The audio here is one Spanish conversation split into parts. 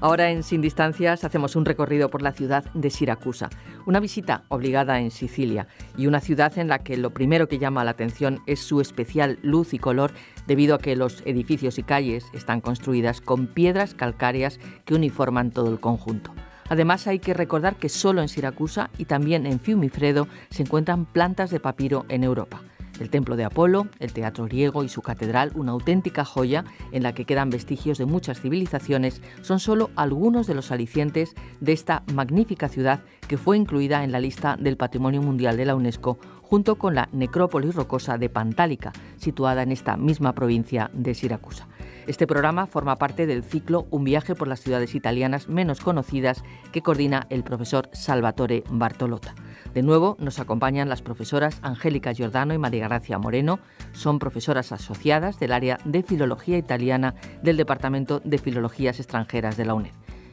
Ahora en Sin Distancias hacemos un recorrido por la ciudad de Siracusa, una visita obligada en Sicilia y una ciudad en la que lo primero que llama la atención es su especial luz y color debido a que los edificios y calles están construidas con piedras calcáreas que uniforman todo el conjunto. Además hay que recordar que solo en Siracusa y también en Fiumicfredo se encuentran plantas de papiro en Europa. El templo de Apolo, el teatro griego y su catedral, una auténtica joya en la que quedan vestigios de muchas civilizaciones, son solo algunos de los alicientes de esta magnífica ciudad que fue incluida en la lista del Patrimonio Mundial de la UNESCO junto con la necrópolis rocosa de Pantálica, situada en esta misma provincia de Siracusa. Este programa forma parte del ciclo Un viaje por las ciudades italianas menos conocidas que coordina el profesor Salvatore Bartolotta. De nuevo nos acompañan las profesoras Angélica Giordano y María Gracia Moreno. Son profesoras asociadas del área de Filología Italiana del Departamento de Filologías Extranjeras de la UNED.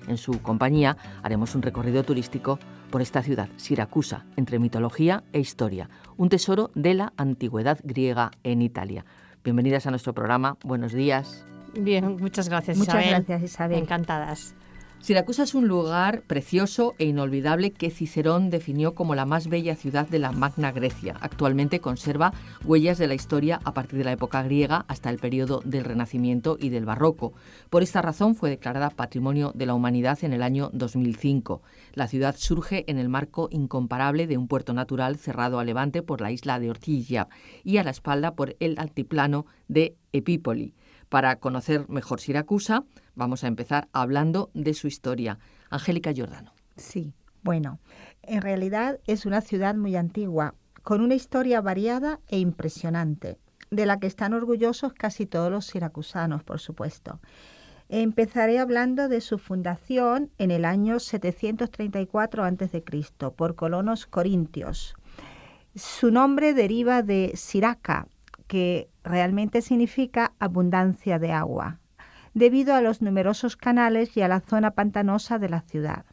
En su compañía haremos un recorrido turístico por esta ciudad, Siracusa, entre mitología e historia, un tesoro de la antigüedad griega en Italia. Bienvenidas a nuestro programa. Buenos días. Bien, muchas gracias, Muchas Isabel. gracias, Isabel. Encantadas. Siracusa es un lugar precioso e inolvidable que Cicerón definió como la más bella ciudad de la Magna Grecia. Actualmente conserva huellas de la historia a partir de la época griega hasta el periodo del Renacimiento y del Barroco. Por esta razón fue declarada Patrimonio de la Humanidad en el año 2005. La ciudad surge en el marco incomparable de un puerto natural cerrado a levante por la isla de Ortigia y a la espalda por el altiplano de Epípoli. Para conocer mejor Siracusa, vamos a empezar hablando de su historia. Angélica Giordano. Sí, bueno, en realidad es una ciudad muy antigua, con una historia variada e impresionante, de la que están orgullosos casi todos los siracusanos, por supuesto. Empezaré hablando de su fundación en el año 734 a.C. por colonos corintios. Su nombre deriva de Siraca, que realmente significa abundancia de agua, debido a los numerosos canales y a la zona pantanosa de la ciudad.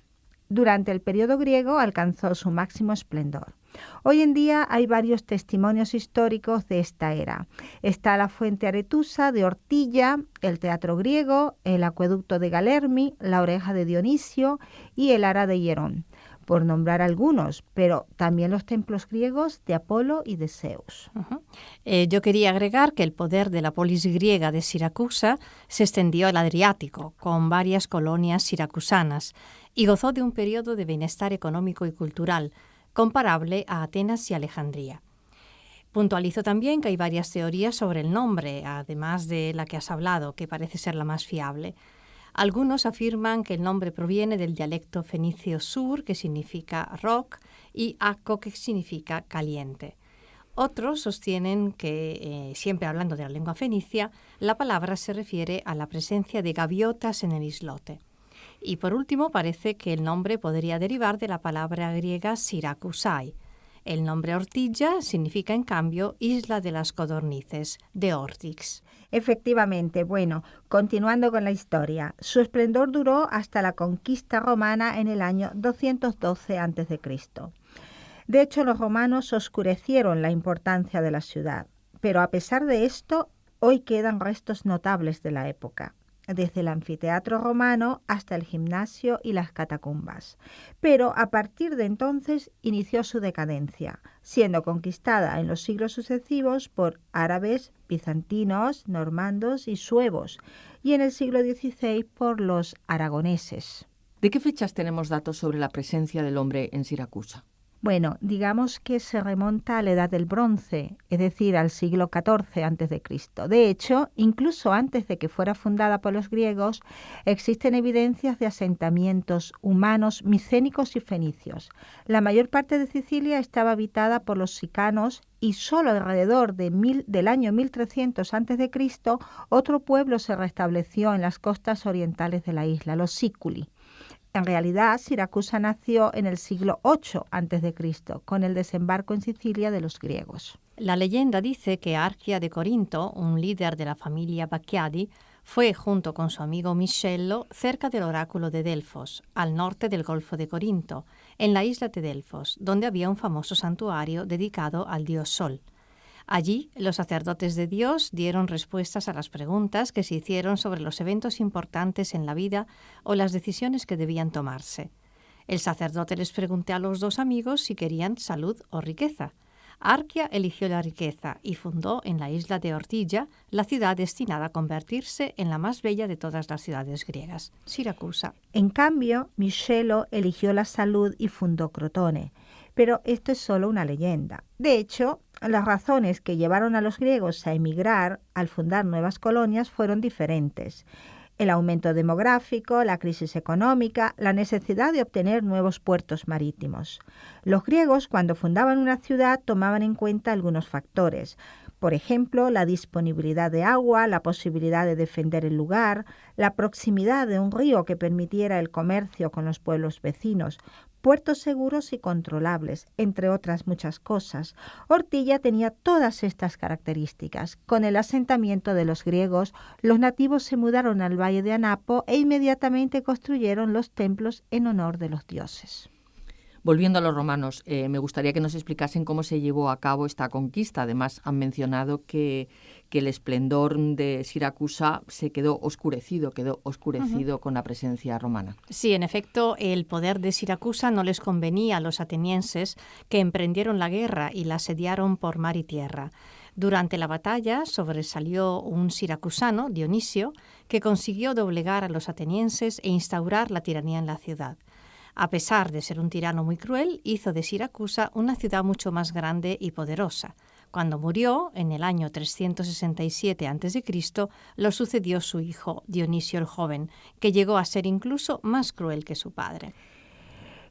Durante el periodo griego alcanzó su máximo esplendor. Hoy en día hay varios testimonios históricos de esta era. Está la fuente Aretusa de Ortilla, el teatro griego, el acueducto de Galermi, la oreja de Dionisio y el ara de Hierón, por nombrar algunos, pero también los templos griegos de Apolo y de Zeus. Yo quería agregar que el poder de la polis griega de Siracusa se extendió al Adriático, con varias colonias siracusanas, y gozó de un periodo de bienestar económico y cultural, comparable a Atenas y Alejandría. Puntualizo también que hay varias teorías sobre el nombre, además de la que has hablado, que parece ser la más fiable. Algunos afirman que el nombre proviene del dialecto fenicio sur, que significa rock, y aco, que significa caliente. Otros sostienen que, siempre hablando de la lengua fenicia, la palabra se refiere a la presencia de gaviotas en el islote. Y por último, parece que el nombre podría derivar de la palabra griega Sirakusai. El nombre Ortigia significa, en cambio, isla de las codornices, de Ortix. Efectivamente, bueno, continuando con la historia, su esplendor duró hasta la conquista romana en el año 212 a.C. De hecho, los romanos oscurecieron la importancia de la ciudad, pero a pesar de esto, hoy quedan restos notables de la época, desde el anfiteatro romano hasta el gimnasio y las catacumbas. Pero a partir de entonces inició su decadencia, siendo conquistada en los siglos sucesivos por árabes, bizantinos, normandos y suevos, y en el siglo XVI por los aragoneses. ¿De qué fechas tenemos datos sobre la presencia del hombre en Siracusa? Bueno, digamos que se remonta a la Edad del Bronce, es decir, al siglo XIV a.C. De hecho, incluso antes de que fuera fundada por los griegos, existen evidencias de asentamientos humanos micénicos y fenicios. La mayor parte de Sicilia estaba habitada por los sicanos y solo alrededor del año 1300 a.C. otro pueblo se restableció en las costas orientales de la isla, los sículi. En realidad, Siracusa nació en el siglo VIII a.C., con el desembarco en Sicilia de los griegos. La leyenda dice que Archia de Corinto, un líder de la familia Bacchiadi, fue, junto con su amigo Micello, cerca del oráculo de Delfos, al norte del Golfo de Corinto, en la isla de Delfos, donde había un famoso santuario dedicado al dios Sol. Allí, los sacerdotes de Dios dieron respuestas a las preguntas que se hicieron sobre los eventos importantes en la vida o las decisiones que debían tomarse. El sacerdote les preguntó a los dos amigos si querían salud o riqueza. Arquia eligió la riqueza y fundó en la isla de Ortigia la ciudad destinada a convertirse en la más bella de todas las ciudades griegas, Siracusa. En cambio, Michelo eligió la salud y fundó Crotone. Pero esto es solo una leyenda. De hecho, las razones que llevaron a los griegos a emigrar al fundar nuevas colonias fueron diferentes. El aumento demográfico, la crisis económica, la necesidad de obtener nuevos puertos marítimos. Los griegos, cuando fundaban una ciudad, tomaban en cuenta algunos factores. Por ejemplo, la disponibilidad de agua, la posibilidad de defender el lugar, la proximidad de un río que permitiera el comercio con los pueblos vecinos, puertos seguros y controlables, entre otras muchas cosas. Ortigia tenía todas estas características. Con el asentamiento de los griegos, los nativos se mudaron al valle de Anapo e inmediatamente construyeron los templos en honor de los dioses. Volviendo a los romanos, me gustaría que nos explicasen cómo se llevó a cabo esta conquista. Además, han mencionado que el esplendor de Siracusa quedó oscurecido con la presencia romana. Sí, en efecto, el poder de Siracusa no les convenía a los atenienses, que emprendieron la guerra y la asediaron por mar y tierra. Durante la batalla sobresalió un siracusano, Dionisio, que consiguió doblegar a los atenienses e instaurar la tiranía en la ciudad. A pesar de ser un tirano muy cruel, hizo de Siracusa una ciudad mucho más grande y poderosa. Cuando murió, en el año 367 a.C., lo sucedió su hijo, Dionisio el Joven, que llegó a ser incluso más cruel que su padre.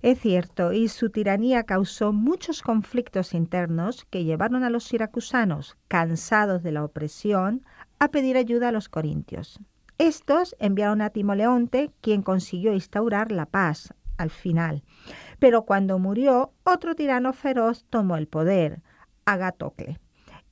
Es cierto, y su tiranía causó muchos conflictos internos que llevaron a los siracusanos, cansados de la opresión, a pedir ayuda a los corintios. Estos enviaron a Timoleonte, quien consiguió instaurar la paz al final. Pero cuando murió, otro tirano feroz tomó el poder, Agatocle,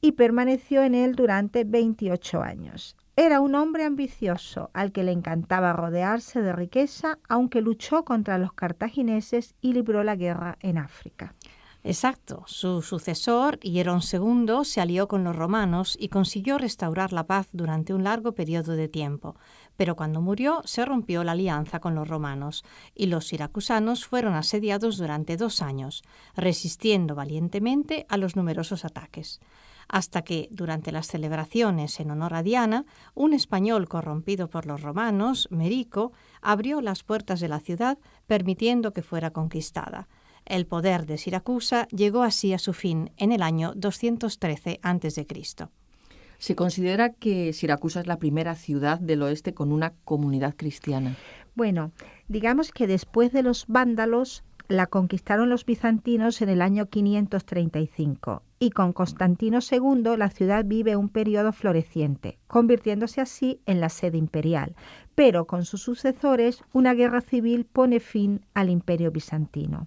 y permaneció en él durante 28 años. Era un hombre ambicioso, al que le encantaba rodearse de riqueza, aunque luchó contra los cartagineses y libró la guerra en África. Exacto. Su sucesor, Hierón II, se alió con los romanos y consiguió restaurar la paz durante un largo periodo de tiempo. Pero cuando murió, se rompió la alianza con los romanos y los siracusanos fueron asediados durante 2 años, resistiendo valientemente a los numerosos ataques. Hasta que, durante las celebraciones en honor a Diana, un español corrompido por los romanos, Merico, abrió las puertas de la ciudad, permitiendo que fuera conquistada. El poder de Siracusa llegó así a su fin en el año 213 a.C. Se considera que Siracusa es la primera ciudad del oeste con una comunidad cristiana. Bueno, digamos que después de los vándalos la conquistaron los bizantinos en el año 535 y con Constantino II la ciudad vive un periodo floreciente, convirtiéndose así en la sede imperial. Pero con sus sucesores una guerra civil pone fin al imperio bizantino.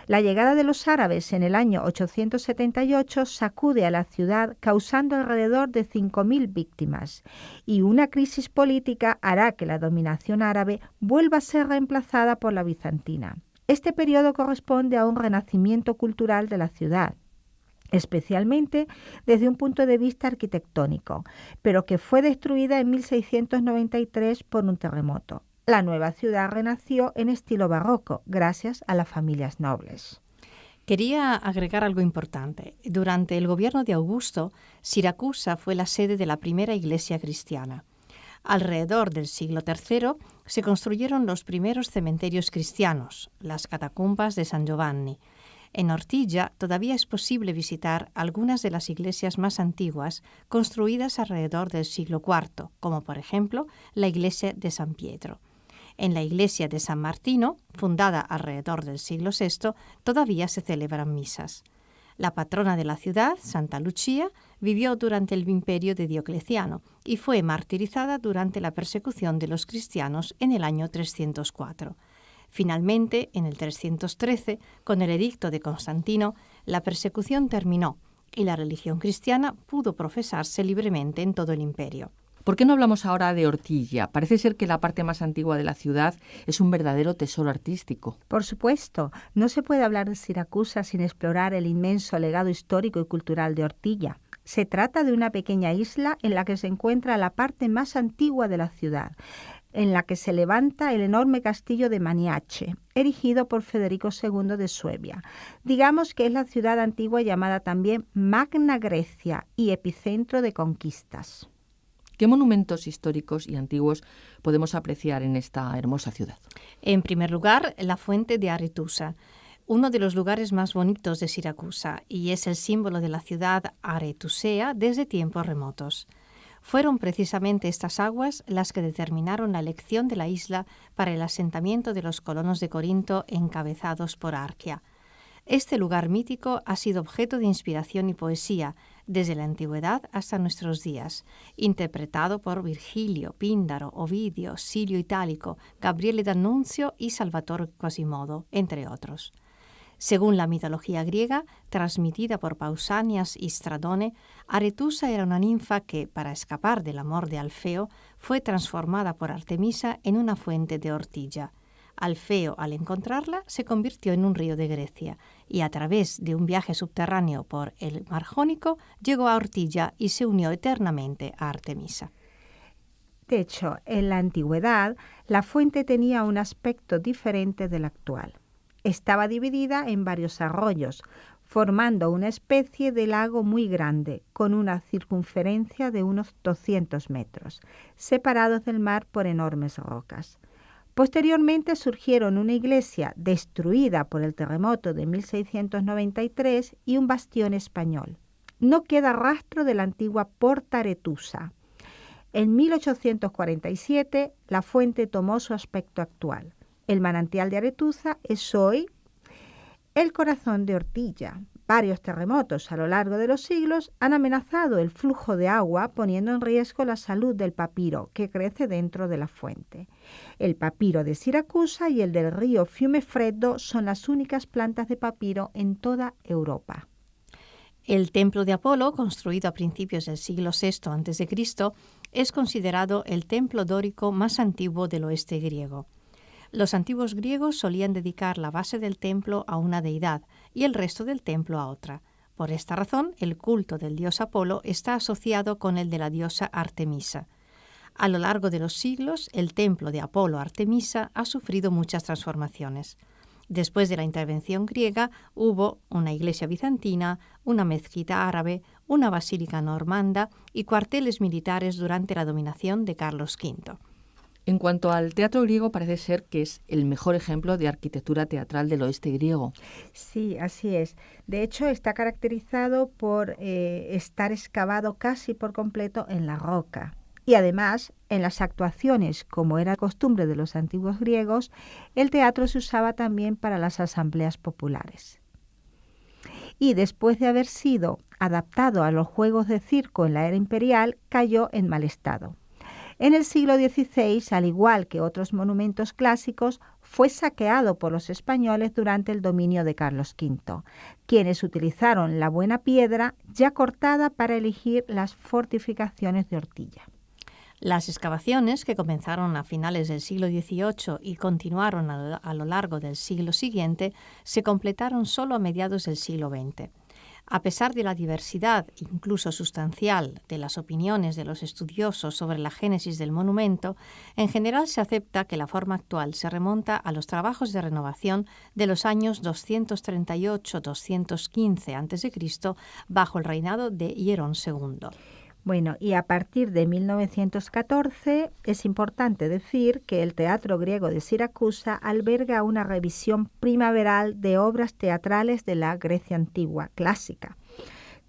La llegada de los árabes en el año 878 sacude a la ciudad, causando alrededor de 5.000 víctimas, y una crisis política hará que la dominación árabe vuelva a ser reemplazada por la bizantina. Este periodo corresponde a un renacimiento cultural de la ciudad, especialmente desde un punto de vista arquitectónico, pero que fue destruida en 1693 por un terremoto. La nueva ciudad renació en estilo barroco, gracias a las familias nobles. Quería agregar algo importante. Durante el gobierno de Augusto, Siracusa fue la sede de la primera iglesia cristiana. Alrededor del siglo III se construyeron los primeros cementerios cristianos, las catacumbas de San Giovanni. En Ortigia todavía es posible visitar algunas de las iglesias más antiguas construidas alrededor del siglo IV, como por ejemplo la iglesia de San Pietro. En la iglesia de San Martino, fundada alrededor del siglo VI, todavía se celebran misas. La patrona de la ciudad, Santa Lucia, vivió durante el imperio de Diocleciano y fue martirizada durante la persecución de los cristianos en el año 304. Finalmente, en el 313, con el edicto de Constantino, la persecución terminó y la religión cristiana pudo profesarse libremente en todo el imperio. ¿Por qué no hablamos ahora de Ortigia? Parece ser que la parte más antigua de la ciudad es un verdadero tesoro artístico. Por supuesto, no se puede hablar de Siracusa sin explorar el inmenso legado histórico y cultural de Ortigia. Se trata de una pequeña isla en la que se encuentra la parte más antigua de la ciudad, en la que se levanta el enorme castillo de Maniace, erigido por Federico II de Suevia. Digamos que es la ciudad antigua llamada también Magna Grecia y epicentro de conquistas. ¿Qué monumentos históricos y antiguos podemos apreciar en esta hermosa ciudad? En primer lugar, la fuente de Aretusa, uno de los lugares más bonitos de Siracusa, y es el símbolo de la ciudad aretusea desde tiempos remotos. Fueron precisamente estas aguas las que determinaron la elección de la isla para el asentamiento de los colonos de Corinto encabezados por Arquia. Este lugar mítico ha sido objeto de inspiración y poesía desde la antigüedad hasta nuestros días, interpretado por Virgilio, Píndaro, Ovidio, Silio Itálico, Gabriele D'Annunzio y Salvatore Quasimodo, entre otros. Según la mitología griega, transmitida por Pausanias y Stradone, Aretusa era una ninfa que, para escapar del amor de Alfeo, fue transformada por Artemisa en una fuente de Ortigia. Alfeo, al encontrarla, se convirtió en un río de Grecia y a través de un viaje subterráneo por el Mar Jónico llegó a Ortigia y se unió eternamente a Artemisa. De hecho, en la antigüedad, la fuente tenía un aspecto diferente del actual. Estaba dividida en varios arroyos, formando una especie de lago muy grande, con una circunferencia de unos 200 metros, separados del mar por enormes rocas. Posteriormente surgieron una iglesia destruida por el terremoto de 1693 y un bastión español. No queda rastro de la antigua Porta Aretusa. En 1847, la fuente tomó su aspecto actual. El manantial de Aretusa es hoy el corazón de Ortigia. Varios terremotos a lo largo de los siglos han amenazado el flujo de agua, poniendo en riesgo la salud del papiro que crece dentro de la fuente. El papiro de Siracusa y el del río Fiumefreddo son las únicas plantas de papiro en toda Europa. El templo de Apolo, construido a principios del siglo VI a.C., es considerado el templo dórico más antiguo del oeste griego. Los antiguos griegos solían dedicar la base del templo a una deidad y el resto del templo a otra. Por esta razón, el culto del dios Apolo está asociado con el de la diosa Artemisa. A lo largo de los siglos, el templo de Apolo-Artemisa ha sufrido muchas transformaciones. Después de la intervención griega, hubo una iglesia bizantina, una mezquita árabe, una basílica normanda y cuarteles militares durante la dominación de Carlos V. En cuanto al teatro griego, parece ser que es el mejor ejemplo de arquitectura teatral del oeste griego. Sí, así es. De hecho, está caracterizado por estar excavado casi por completo en la roca. Y además, en las actuaciones, como era costumbre de los antiguos griegos, el teatro se usaba también para las asambleas populares. Y después de haber sido adaptado a los juegos de circo en la era imperial, cayó en mal estado. En el siglo XVI, al igual que otros monumentos clásicos, fue saqueado por los españoles durante el dominio de Carlos V, quienes utilizaron la buena piedra ya cortada para erigir las fortificaciones de Ortigia. Las excavaciones, que comenzaron a finales del siglo XVIII y continuaron a lo largo del siglo siguiente, se completaron solo a mediados del siglo XX. A pesar de la diversidad, incluso sustancial, de las opiniones de los estudiosos sobre la génesis del monumento, en general se acepta que la forma actual se remonta a los trabajos de renovación de los años 238-215 a.C. bajo el reinado de Hierón II. Bueno, y a partir de 1914 es importante decir que el Teatro Griego de Siracusa alberga una revisión primaveral de obras teatrales de la Grecia antigua clásica.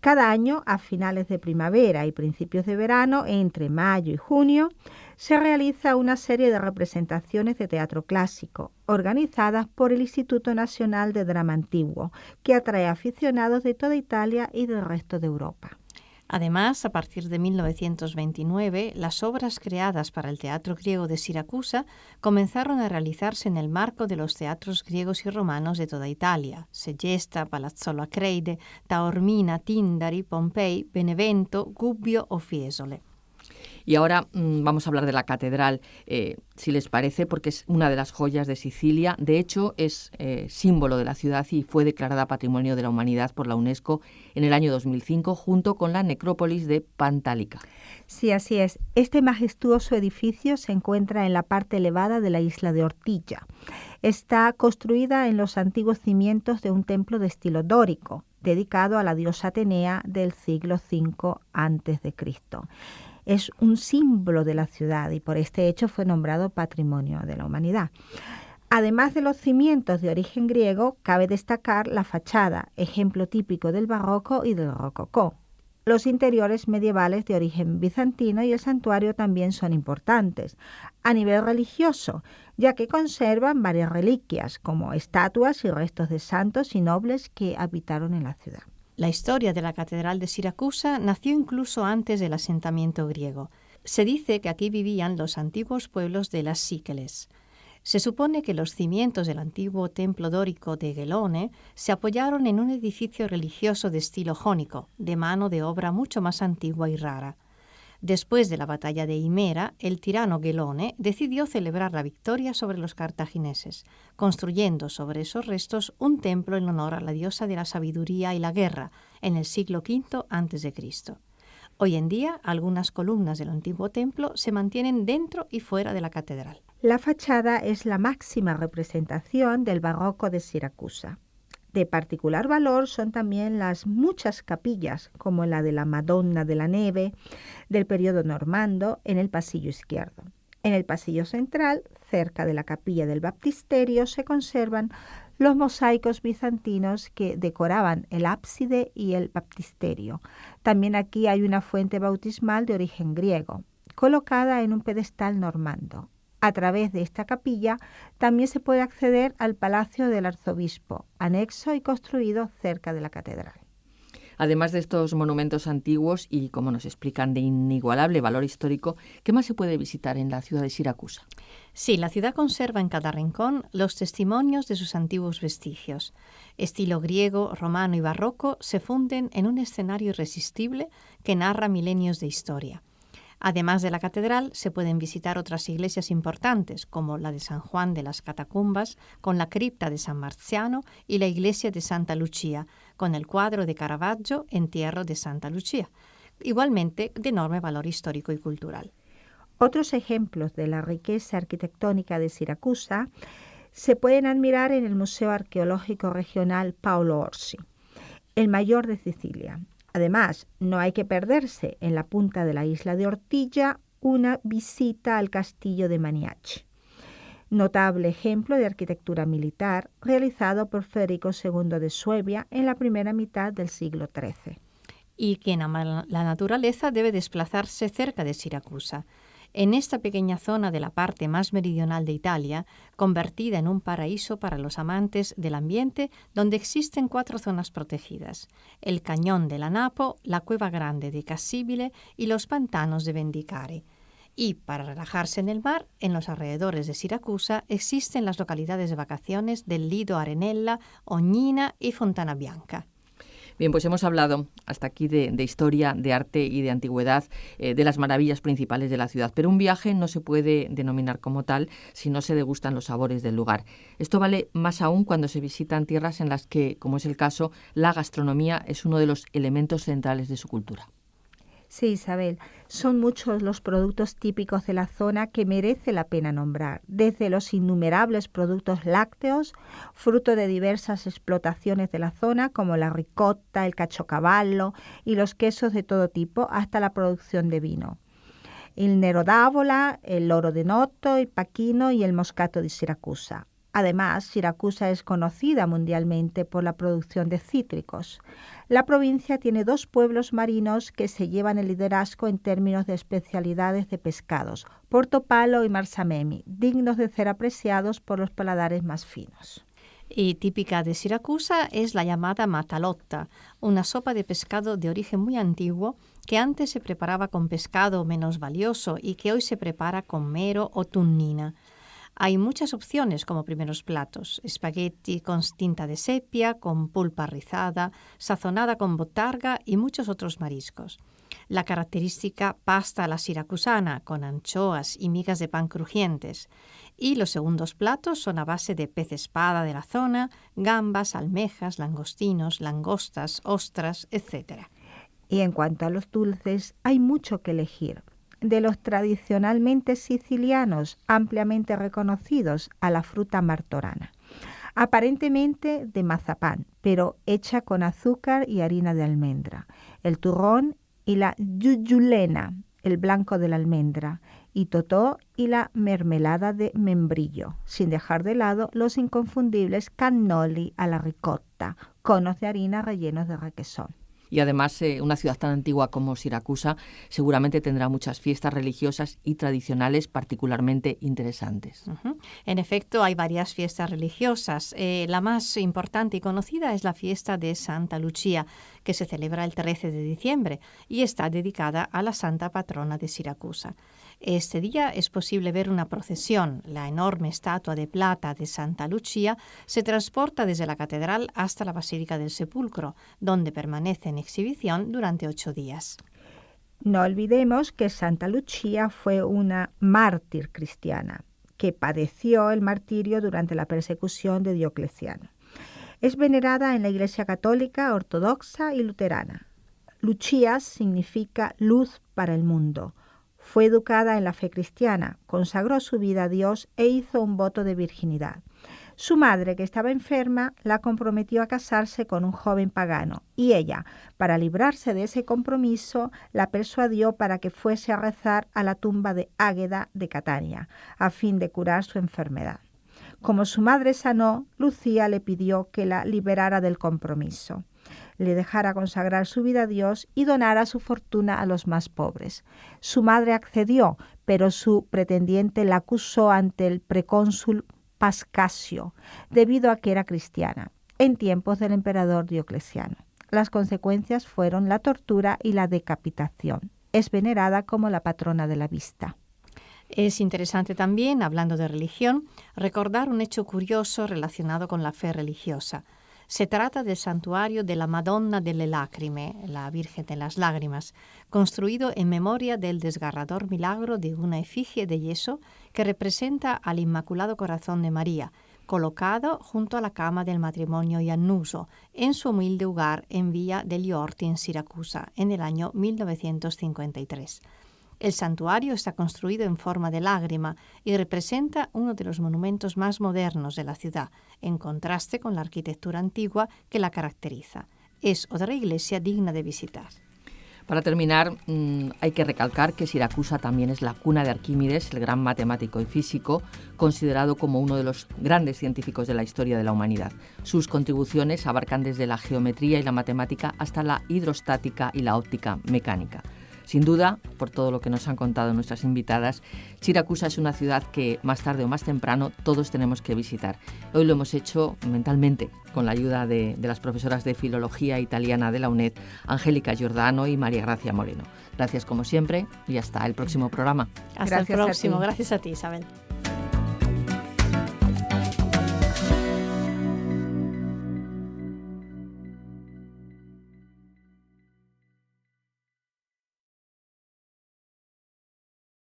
Cada año, a finales de primavera y principios de verano, entre mayo y junio, se realiza una serie de representaciones de teatro clásico, organizadas por el Instituto Nacional de Drama Antiguo, que atrae aficionados de toda Italia y del resto de Europa. Además, a partir de 1929, las obras creadas para el Teatro Griego de Siracusa comenzaron a realizarse en el marco de los teatros griegos y romanos de toda Italia: Segesta, Palazzolo Acreide, Taormina, Tindari, Pompei, Benevento, Gubbio o Fiesole. Y ahora vamos a hablar de la catedral, si les parece, porque es una de las joyas de Sicilia. De hecho, es símbolo de la ciudad y fue declarada Patrimonio de la Humanidad por la UNESCO en el año 2005, junto con la necrópolis de Pantálica. Sí, así es. Este majestuoso edificio se encuentra en la parte elevada de la isla de Ortigia. Está construida en los antiguos cimientos de un templo de estilo dórico, dedicado a la diosa Atenea del siglo V a.C. Es un símbolo de la ciudad y por este hecho fue nombrado Patrimonio de la Humanidad. Además de los cimientos de origen griego, cabe destacar la fachada, ejemplo típico del barroco y del rococó. Los interiores medievales de origen bizantino y el santuario también son importantes a nivel religioso, ya que conservan varias reliquias, como estatuas y restos de santos y nobles que habitaron en la ciudad. La historia de la Catedral de Siracusa nació incluso antes del asentamiento griego. Se dice que aquí vivían los antiguos pueblos de las Síqueles. Se supone que los cimientos del antiguo templo dórico de Gelone se apoyaron en un edificio religioso de estilo jónico, de mano de obra mucho más antigua y rara. Después de la batalla de Himera, el tirano Gelone decidió celebrar la victoria sobre los cartagineses, construyendo sobre esos restos un templo en honor a la diosa de la sabiduría y la guerra, en el siglo V a.C. Hoy en día, algunas columnas del antiguo templo se mantienen dentro y fuera de la catedral. La fachada es la máxima representación del barroco de Siracusa. De particular valor son también las muchas capillas, como la de la Madonna de la Neve, del periodo normando, en el pasillo izquierdo. En el pasillo central, cerca de la capilla del baptisterio, se conservan los mosaicos bizantinos que decoraban el ábside y el baptisterio. También aquí hay una fuente bautismal de origen griego, colocada en un pedestal normando. A través de esta capilla también se puede acceder al Palacio del Arzobispo, anexo y construido cerca de la catedral. Además de estos monumentos antiguos y, como nos explican, de inigualable valor histórico, ¿qué más se puede visitar en la ciudad de Siracusa? Sí, la ciudad conserva en cada rincón los testimonios de sus antiguos vestigios. Estilo griego, romano y barroco se funden en un escenario irresistible que narra milenios de historia. Además de la catedral, se pueden visitar otras iglesias importantes, como la de San Juan de las Catacumbas, con la cripta de San Marciano, y la iglesia de Santa Lucia, con el cuadro de Caravaggio, Entierro de Santa Lucia, igualmente de enorme valor histórico y cultural. Otros ejemplos de la riqueza arquitectónica de Siracusa se pueden admirar en el Museo Arqueológico Regional Paolo Orsi, el mayor de Sicilia. Además, no hay que perderse en la punta de la isla de Ortigia una visita al castillo de Maniaci, notable ejemplo de arquitectura militar realizado por Federico II de Suevia en la primera mitad del siglo XIII. Y quien ama la naturaleza debe desplazarse cerca de Siracusa. En esta pequeña zona de la parte más meridional de Italia, convertida en un paraíso para los amantes del ambiente, donde existen 4 zonas protegidas: el Cañón de la Napo, la Cueva Grande de Cassibile y los pantanos de Vendicare. Y para relajarse en el mar, en los alrededores de Siracusa existen las localidades de vacaciones del Lido Arenella, Ognina y Fontana Bianca. Bien, pues hemos hablado hasta aquí de historia, de arte y de antigüedad, de las maravillas principales de la ciudad. Pero un viaje no se puede denominar como tal si no se degustan los sabores del lugar. Esto vale más aún cuando se visitan tierras en las que, como es el caso, la gastronomía es uno de los elementos centrales de su cultura. Sí, Isabel, son muchos los productos típicos de la zona que merece la pena nombrar, desde los innumerables productos lácteos, fruto de diversas explotaciones de la zona, como la ricotta, el caciocavallo y los quesos de todo tipo, hasta la producción de vino. El Nero d'Avola, el Loro de Noto, el Pachino y el Moscato de Siracusa. Además, Siracusa es conocida mundialmente por la producción de cítricos. La provincia tiene 2 pueblos marinos que se llevan el liderazgo en términos de especialidades de pescados, Portopalo y Marsamemi, dignos de ser apreciados por los paladares más finos. Y típica de Siracusa es la llamada matalotta, una sopa de pescado de origen muy antiguo que antes se preparaba con pescado menos valioso y que hoy se prepara con mero o tunnina. Hay muchas opciones como primeros platos: espagueti con tinta de sepia, con pulpa rizada, sazonada con botarga y muchos otros mariscos. la característica pasta a la siracusana, con anchoas y migas de pan crujientes. Y los segundos platos son a base de pez espada de la zona, gambas, almejas, langostinos, langostas, ostras, etc. Y en cuanto a los dulces, hay mucho que elegir. De los tradicionalmente sicilianos, ampliamente reconocidos, a la fruta martorana. Aparentemente de mazapán, pero hecha con azúcar y harina de almendra. El turrón y la giuggiulena, el blanco de la almendra, y totò y la mermelada de membrillo, sin dejar de lado los inconfundibles cannoli a la ricotta, conos de harina rellenos de requesón. Y además, una ciudad tan antigua como Siracusa seguramente tendrá muchas fiestas religiosas y tradicionales particularmente interesantes. En efecto, hay varias fiestas religiosas. La más importante y conocida es la fiesta de Santa Lucia, que se celebra el 13 de diciembre y está dedicada a la santa patrona de Siracusa. Este día es posible ver una procesión. La enorme estatua de plata de Santa Lucia se transporta desde la catedral hasta la Basílica del Sepulcro, donde permanece en exhibición durante 8 días. No olvidemos que Santa Lucia fue una mártir cristiana que padeció el martirio durante la persecución de Diocleciano. Es venerada en la Iglesia católica, ortodoxa y luterana. Lucia significa luz para el mundo. Fue educada en la fe cristiana, consagró su vida a Dios e hizo un voto de virginidad. Su madre, que estaba enferma, la comprometió a casarse con un joven pagano y ella, para librarse de ese compromiso, la persuadió para que fuese a rezar a la tumba de Águeda de Catania, a fin de curar su enfermedad. Como su madre sanó, Lucía le pidió que la liberara del compromiso, le dejara consagrar su vida a Dios y donara su fortuna a los más pobres. Su madre accedió, pero su pretendiente la acusó ante el precónsul Pascasio, debido a que era cristiana, en tiempos del emperador Diocleciano. Las consecuencias fueron la tortura y la decapitación. Es venerada como la patrona de la vista. Es interesante también, hablando de religión, recordar un hecho curioso relacionado con la fe religiosa. Se trata del santuario de la Madonna delle Lacrime, la Virgen de las Lágrimas, construido en memoria del desgarrador milagro de una efigie de yeso que representa al Inmaculado Corazón de María, colocado junto a la cama del matrimonio Iannuso, en su humilde hogar en Via degli Orti en Siracusa, en el año 1953. El santuario está construido en forma de lágrima y representa uno de los monumentos más modernos de la ciudad, en contraste con la arquitectura antigua que la caracteriza. Es otra iglesia digna de visitar. Para terminar, hay que recalcar que Siracusa también es la cuna de Arquímedes, el gran matemático y físico, considerado como uno de los grandes científicos de la historia de la humanidad. Sus contribuciones abarcan desde la geometría y la matemática hasta la hidrostática y la óptica mecánica. Sin duda, por todo lo que nos han contado nuestras invitadas, Siracusa es una ciudad que más tarde o más temprano todos tenemos que visitar. Hoy lo hemos hecho mentalmente con la ayuda de las profesoras de Filología Italiana de la UNED, Angélica Giordano y María Gracia Moreno. Gracias como siempre y hasta el próximo programa. Hasta el próximo. Gracias a ti, Isabel.